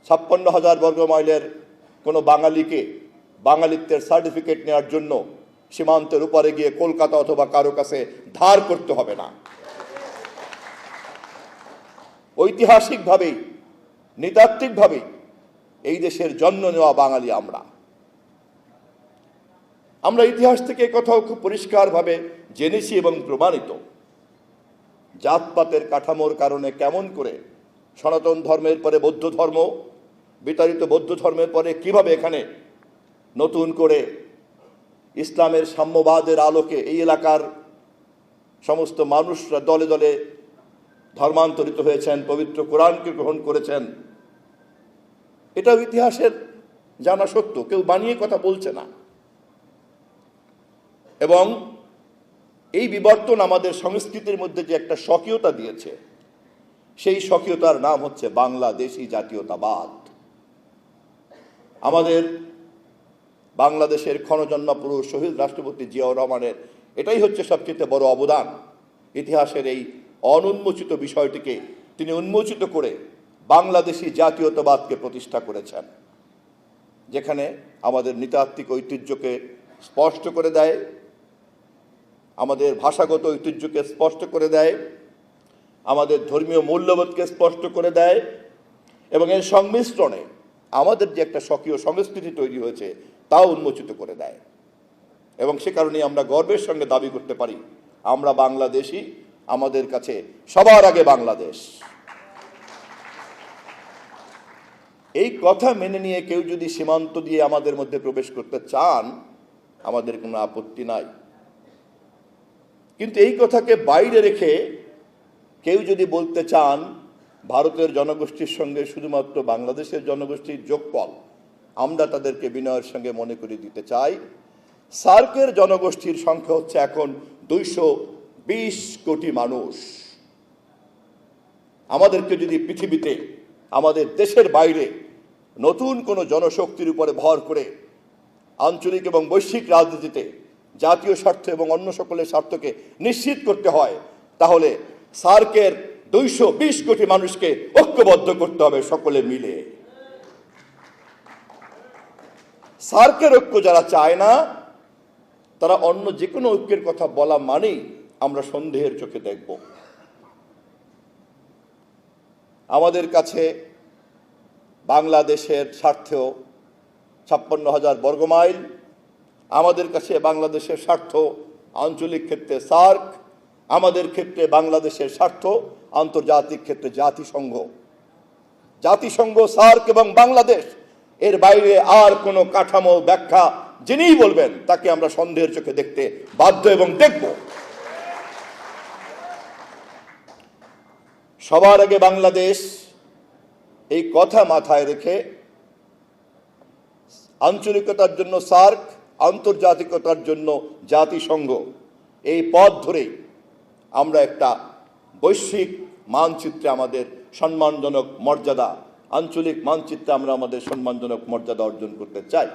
56,000 বর্গ মাইলের কোনো বাঙালিকে বাঙালিত্বের সার্টিফিকেট নেওয়ার জন্য সীমান্তের উপরে গিয়ে কলকাতা অথবা কারো কাছে ধার করতে হবে না। ঐতিহাসিকভাবেই নৃতাত্ত্বিকভাবেই এই দেশের জন্ম নেওয়া বাঙালি আমরা ইতিহাস থেকে কথাও খুব পরিষ্কারভাবে জেনেছি এবং প্রমাণিত। জাতপাতের কাঠামোর কারণে কেমন করে সনাতন ধর্মের পরে বৌদ্ধ ধর্ম, বিতাড়িত বৌদ্ধ ধর্মের পরে কিভাবে এখানে নতুন করে ইসলামের সাম্যবাদের আলোকে এই এলাকার সমস্ত মানুষরা দলে দলে ধর্মান্তরিত হয়েছেন, পবিত্র কোরআনকে গ্রহণ করেছেন। এটাও ইতিহাসের জানা সত্য, কেউ বানিয়ে কথা বলছে না। এবং এই বিবর্তন আমাদের সংস্কৃতির মধ্যে যে একটা স্বকীয়তা দিয়েছে, সেই স্বকীয়তার নাম হচ্ছে বাংলাদেশি জাতীয়তাবাদ। আমাদের বাংলাদেশের ক্ষণজন্মা পুরুষ শহীদ রাষ্ট্রপতি জিয়াউর রহমানের এটাই হচ্ছে সবচেয়ে বড় অবদান। ইতিহাসের এই অনুন্মোচিত বিষয়টিকে তিনি উন্মোচিত করে বাংলাদেশি জাতীয়তাবাদকে প্রতিষ্ঠা করেছেন, যেখানে আমাদের নৃতাত্ত্বিক ঐতিহ্যকে স্পষ্ট করে দেয়, আমাদের ভাষাগত ঐতিহ্যকে স্পষ্ট করে দেয়, আমাদের ধর্মীয় মূল্যবোধকে স্পষ্ট করে দেয়, এবং এর সংমিশ্রণে আমাদের যে একটা স্বকীয় সংস্কৃতি তৈরি হয়েছে তাও উন্মোচিত করে দেয়। এবং সে কারণেই আমরা গর্বের সঙ্গে দাবি করতে পারি আমরা বাংলাদেশী, আমাদের কাছে সবার আগে বাংলাদেশ। এই কথা মেনে নিয়ে কেউ যদি সীমান্ত দিয়ে আমাদের মধ্যে প্রবেশ করতে চান, আমাদের কোনো আপত্তি নাই। কিন্তু এই কথাকে বাইরে রেখে কেউ যদি বলতে চান ভারতের জনগোষ্ঠীর সঙ্গে শুধুমাত্র বাংলাদেশের জনগোষ্ঠীর যোগফল, আমরা তাদেরকে বিনয়ের সঙ্গে মনে করিয়ে দিতে চাই সার্কের জনগোষ্ঠীর সংখ্যা হচ্ছে এখন 220 কোটি মানুষ। আমাদেরকে যদি পৃথিবীতে আমাদের দেশের বাইরে নতুন কোনো জনশক্তির উপরে ভর করে আঞ্চলিক এবং বৈশ্বিক রাজনীতিতে জাতীয় স্বার্থ এবং অন্য সকলের স্বার্থকে নিশ্চিত করতে হয়, তাহলে সার্কের 220 কোটি মানুষকে ঐক্যবদ্ধ করতে হবে সকলে মিলে। সার্কের ঐক্য যারা চায় না, তারা অন্য যে কোনো ঐক্যের কথা বলা মানেই আমরা সন্দেহের চোখে দেখব। আমাদের কাছে বাংলাদেশের স্বার্থেও 56,000 বর্গ মাইল, আমাদের কাছে বাংলাদেশের স্বার্থ আঞ্চলিক ক্ষেত্রে সার্ক, আমাদের ক্ষেত্রে বাংলাদেশের স্বার্থ আন্তর্জাতিক ক্ষেত্রে জাতিসংঘ, সার্ক এবং বাংলাদেশ। এর বাইরে আর কোনো কাঠামো ব্যাখ্যা যিনিই বলবেন তাকে আমরা সন্দেহের চোখে দেখতে বাধ্য এবং দেখব। সবার আগে বাংলাদেশ, এই কথা মাথায় রেখে আঞ্চলিকতার জন্য সার্ক, আন্তর্জাতিকতার জন্য জাতিসংঘ, এই পথ ধরেই আমরা একটা বৈশ্বিক মানচিত্রে আমাদের সম্মানজনক মর্যাদা, আঞ্চলিক মানচিত্রে আমরা আমাদের সম্মানজনক মর্যাদা অর্জন করতে চাই।